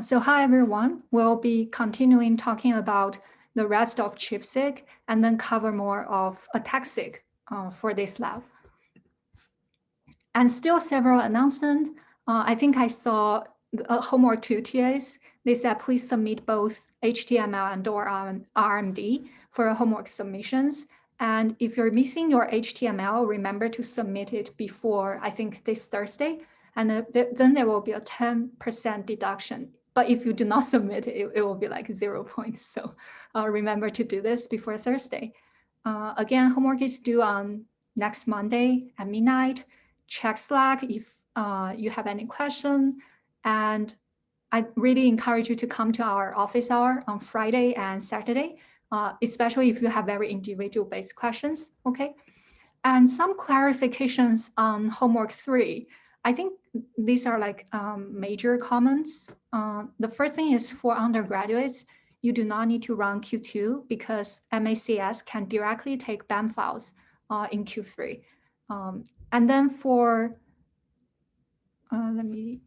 So hi, everyone. We'll be continuing talking about the rest of ChIP-seq and then cover more of ATAC-seq for this lab. And still several announcements. I think I saw homework 2 TAs. They said, please submit both HTML and or RMD for homework submissions. And if you're missing your HTML, remember to submit it before, I think, this Thursday. And then there will be a 10% deduction. But if you do not submit it, it will be like 0 points. So remember to do this before Thursday. Again, homework is due on next Monday at midnight. Check Slack if you have any question. And I really encourage you to come to our office hour on Friday and Saturday, especially if you have very individual-based questions, okay? And some clarifications on homework 3. I think these are like major comments. The first thing is for undergraduates, you do not need to run Q2 because MACS can directly take BAM files in Q3. And then for, let me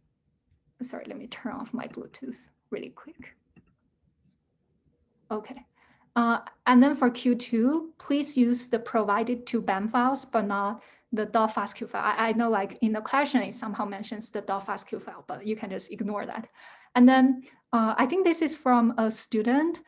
turn off my Bluetooth really quick. Okay. And then for Q2, please use the provided to BAM files, but not the .fastq file. I know like in the question, it somehow mentions the .fastq file, but you can just ignore that. And then I think this is from a student.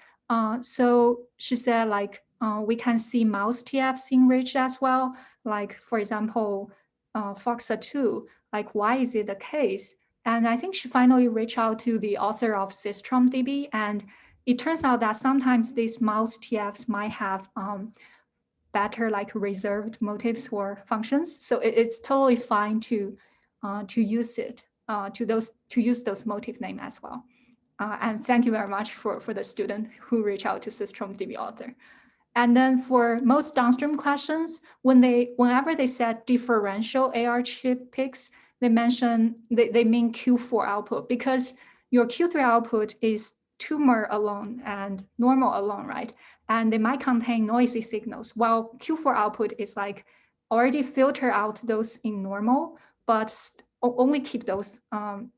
So she said like, we can see mouse TFs enriched as well. Like for example, FOXA2, like why is it the case? And I think she finally reached out to the author of SysTrumDB, and it turns out that sometimes these mouse TFs might have better like reserved motifs or functions. So it's totally fine to use it, to use those motif name as well. And thank you very much for the student who reached out to SysTrumDB author. And then for most downstream questions, whenever they said differential AR chip picks, they mention they mean Q4 output because your Q3 output is tumor alone and normal alone, right? And they might contain noisy signals, while Q4 output is like already filter out those in normal, but only keep those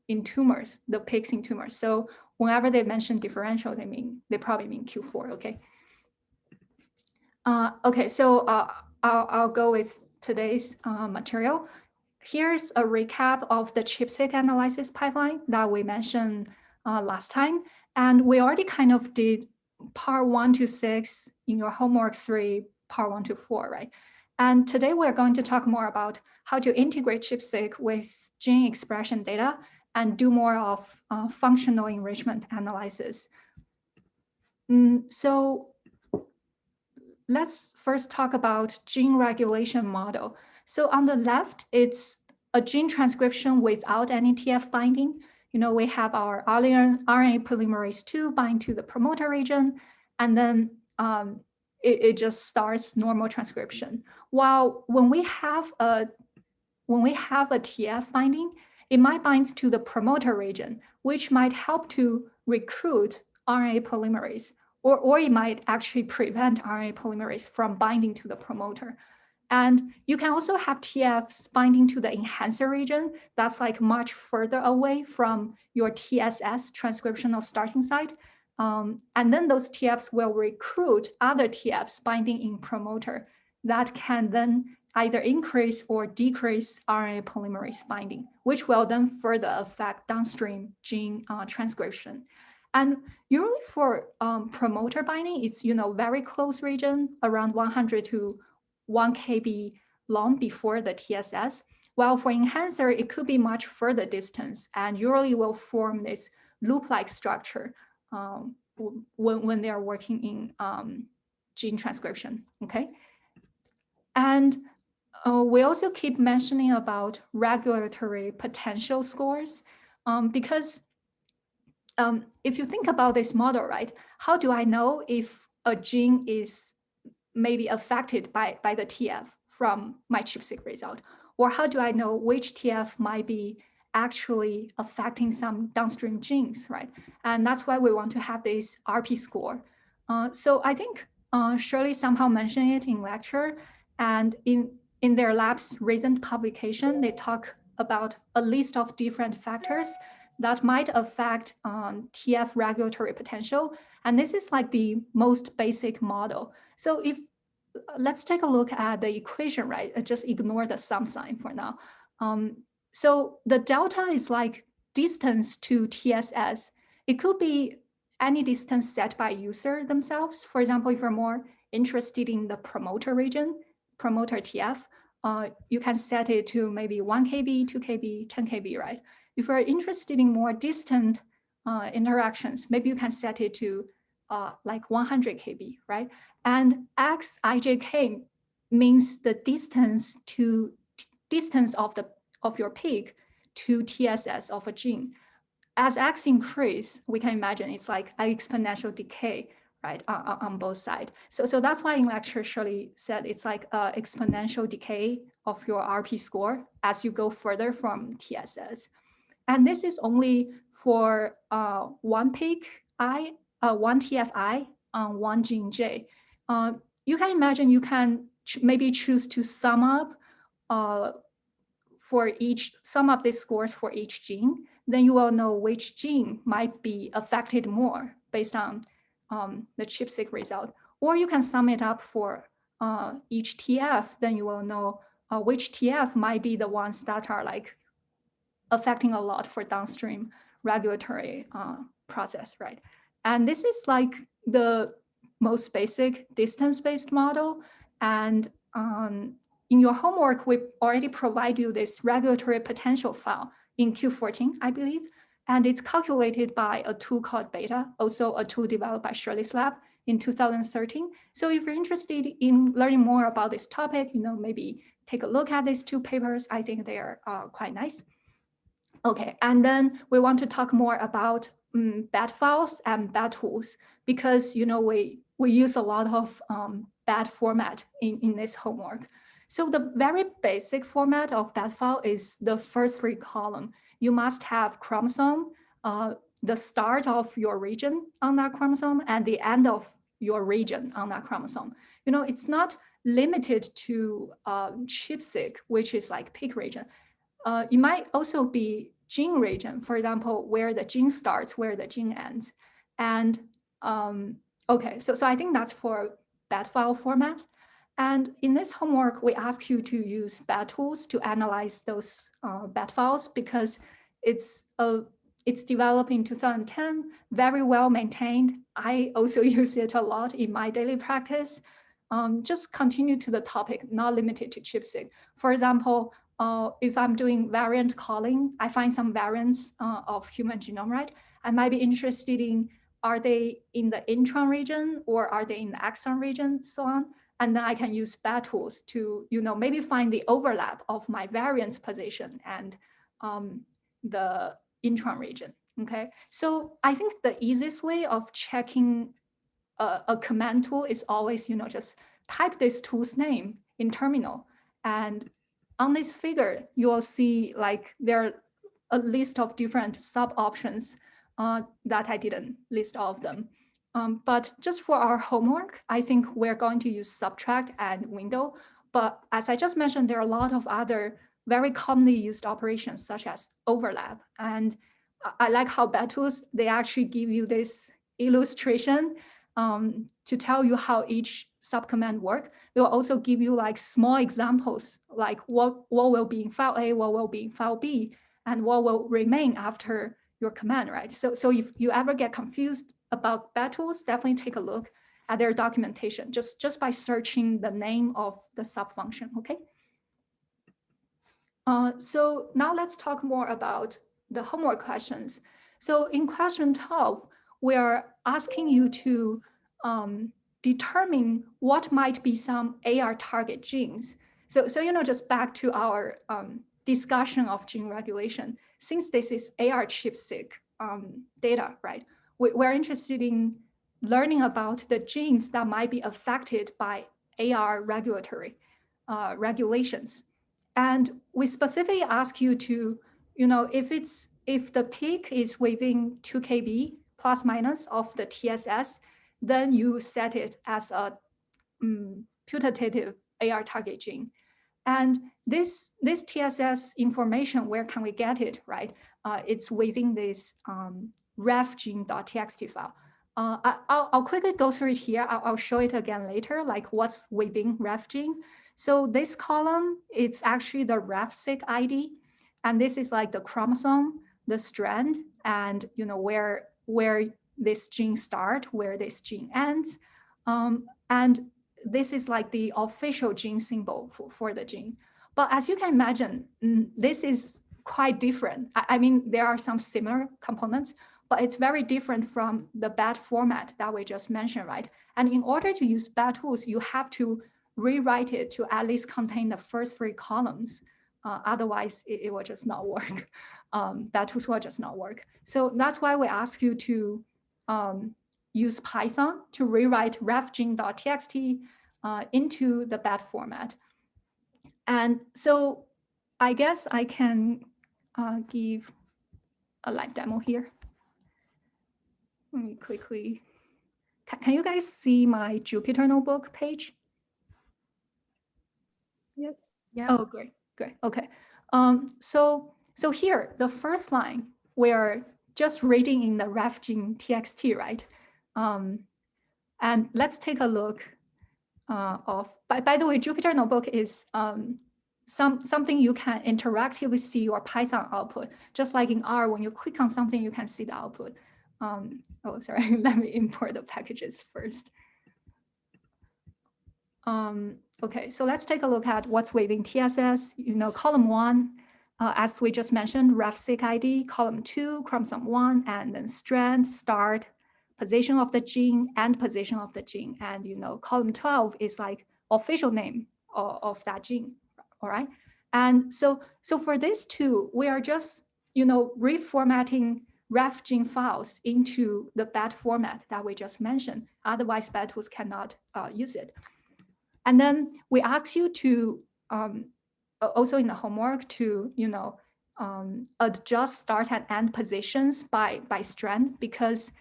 in tumors, the peaks in tumors. So whenever they mention differential, they probably mean Q4, okay? Okay, so I'll go with today's material. Here's a recap of the ChIP-seq analysis pipeline that we mentioned last time. And we already kind of did part 1 to 6 in your homework 3, part 1 to 4, right? And today we're going to talk more about how to integrate ChIP-seq with gene expression data and do more of functional enrichment analysis. So let's first talk about gene regulation model. So on the left, it's a gene transcription without any TF binding. You know, we have our RNA polymerase 2 bind to the promoter region, and then it just starts normal transcription. While when we have a TF binding, it might bind to the promoter region, which might help to recruit RNA polymerase, or it might actually prevent RNA polymerase from binding to the promoter. And you can also have TFs binding to the enhancer region that's like much further away from your TSS transcriptional starting site. And then those TFs will recruit other TFs binding in promoter that can then either increase or decrease RNA polymerase binding, which will then further affect downstream gene transcription. And usually for promoter binding, it's very close region, around 100 to 1 kb long before the TSS. While for enhancer, it could be much further distance and usually will form this loop-like structure when they are working in gene transcription, okay? And we also keep mentioning about regulatory potential scores because if you think about this model, right, how do I know if a gene is maybe affected by the TF from my ChIP-seq result? Or how do I know which TF might be actually affecting some downstream genes, right? And that's why we want to have this RP score. So I think Shirley somehow mentioned it in lecture, and in their lab's recent publication, they talk about a list of different factors that might affect TF regulatory potential. And this is like the most basic model. So if let's take a look at the equation, right? Just ignore the sum sign for now. So the delta is like distance to TSS. It could be any distance set by user themselves. For example, if you're more interested in the promoter region, promoter TF, you can set it to maybe 1 kb, 2 kb, 10 kb, right? If you're interested in more distant interactions, maybe you can set it to like 100 kb, right? And xijk means the distance of your peak to TSS of a gene. As x increase, we can imagine it's like an exponential decay, right, on both sides. So that's why in lecture Shirley said it's like an exponential decay of your RP score as you go further from TSS. And this is only for one peak I, one TFI on one gene J. You can imagine you can maybe choose to sum up sum up these scores for each gene. Then you will know which gene might be affected more based on the ChIP-seq result. Or you can sum it up for each TF, then you will know which TF might be the ones that are like affecting a lot for downstream regulatory process, right? And this is like the most basic distance-based model. And in your homework, we already provide you this regulatory potential file in Q14, I believe. And it's calculated by a tool called Beta, also a tool developed by Shirley's lab in 2013. So if you're interested in learning more about this topic, maybe take a look at these two papers. I think they are quite nice. Okay, and then we want to talk more about BAT files and Bedtools because we use a lot of BAT format in this homework. So the very basic format of BAT file is the first 3 columns. You must have chromosome, the start of your region on that chromosome, and the end of your region on that chromosome. It's not limited to ChIP-seq, which is like peak region. It might also be gene region, for example, where the gene starts, where the gene ends. And okay, so I think that's for BAT file format. And in this homework, we ask you to use Bedtools to analyze those BAT files because it's developed in 2010, very well maintained. I also use it a lot in my daily practice. Just continue to the topic, not limited to ChIP-seq. For example, if I'm doing variant calling, I find some variants of human genome, right? I might be interested in, are they in the intron region or are they in the exon region, so on. And then I can use Bedtools to, maybe find the overlap of my variant's position and the intron region, okay? So I think the easiest way of checking a command tool is always, just type this tool's name in terminal. And on this figure, you will see like there are a list of different sub options that I didn't list all of them. But just for our homework, I think we're going to use subtract and window. But as I just mentioned, there are a lot of other very commonly used operations such as overlap. And I like how Bedtools, they actually give you this illustration to tell you how each subcommand work. They will also give you like small examples, like what will be in file A, what will be in file B, and what will remain after your command, right? So if you ever get confused about Bedtools, definitely take a look at their documentation just by searching the name of the subfunction, okay? So now let's talk more about the homework questions. So in question 12, we are asking you to determine what might be some AR target genes. So just back to our discussion of gene regulation, since this is AR ChIP-seq data, right? We're interested in learning about the genes that might be affected by AR regulatory regulations. And we specifically ask you to, if the peak is within 2 kb plus minus of the TSS, then you set it as a putative AR target gene. And this TSS information, where can we get it, right? It's within this refgene.txt file. I'll quickly go through it here. I'll show it again later, like what's within refgene. So this column, it's actually the ref-seq ID. And this is like the chromosome, the strand, and where this gene start, where this gene ends. And this is like the official gene symbol for the gene. But as you can imagine, this is quite different. I mean, there are some similar components, but it's very different from the BAT format that we just mentioned, right? And in order to use Bedtools, you have to rewrite it to at least contain the first 3 columns. Otherwise, it will just not work. Bedtools will just not work. So that's why we ask you to use Python to rewrite refgene.txt into the BAT format. And so I guess I can give a live demo here. Let me quickly, can you guys see my Jupyter Notebook page? Yes. Yeah. Oh, great, great. Okay. So here, the first line, we're just reading in the refgene.txt, right? And let's take a look of, by the way, Jupyter Notebook is something you can interactively see your Python output. Just like in R, when you click on something, you can see the output. Oh, sorry, let me import the packages first. Okay, so let's take a look at what's within TSS. Column 1, as we just mentioned, ref-seq ID, column 2, chromosome 1, and then strand, start, position of the gene, and position of the gene. And column 12 is like official name of that gene, all right? And so for this two, we are just reformatting refgene files into the BAT format that we just mentioned. Otherwise, Bedtools cannot use it. And then we ask you to also in the homework to adjust start and end positions by strand, because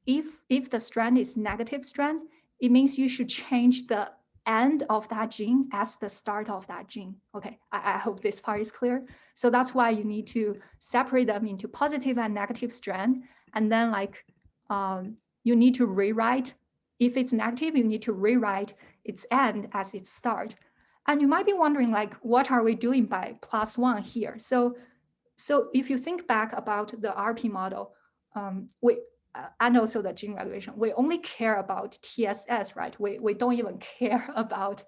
if the strand is negative strand, it means you should change the end of that gene as the start of that gene. Okay, I hope this part is clear. So that's why you need to separate them into positive and negative strand, and then like you need to rewrite. If it's negative, you need to rewrite its end as its start. And you might be wondering, like, what are we doing by +1 here? So if you think back about the RP model, and also the gene regulation, we only care about TSS, right? We don't even care about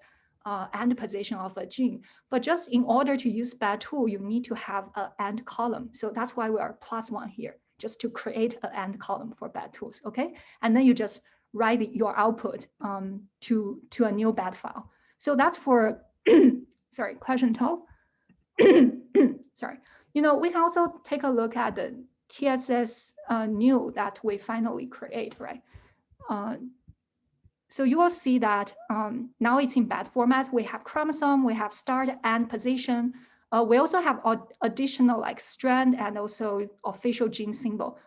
end position of a gene. But just in order to use Bedtool, you need to have an end column. So that's why we are +1 here, just to create an end column for Bedtools, okay? And then you just write your output to a new BAT file. So that's for, sorry, question 12. Sorry. We can also take a look at the TSS new that we finally create, right? So you will see that now it's in BAT format. We have chromosome, we have start and position. We also have additional like strand and also official gene symbol.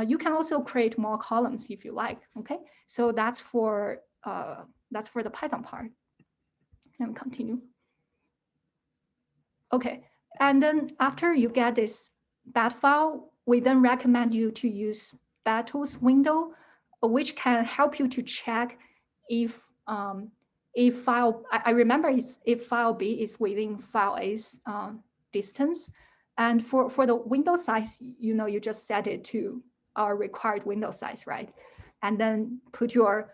You can also create more columns if you like, okay? So that's for the Python part. Let me continue. Okay, and then after you get this BAT file, we then recommend you to use Bedtools window, which can help you to check if file, I remember if file B is within file A's distance. And for the window size, you just set it to our required window size, right? And then put your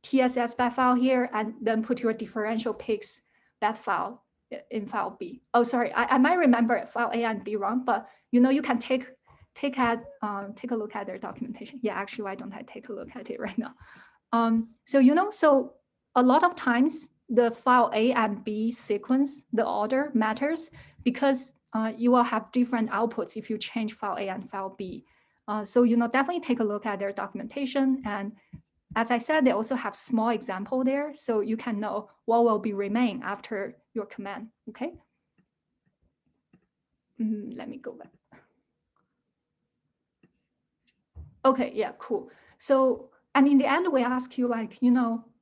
TSS BAT file here, and then put your differential pigs BAT file in file B. Oh, sorry, I might remember file A and B wrong, but you can take a look at their documentation. Yeah, actually, why don't I take a look at it right now? So a lot of times the file A and B sequence, the order matters, because you will have different outputs if you change file A and file B. So definitely take a look at their documentation. And as I said, they also have small example there, so you can know what will be remain after your command, okay? Let me go back. Okay, yeah, cool. So, and in the end, we ask you like,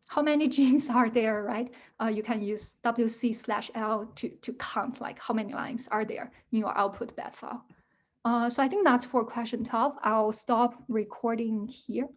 how many genes are there, right? You can use WC/L to count like how many lines are there in your output bed file. So I think that's for question 12. I'll stop recording here.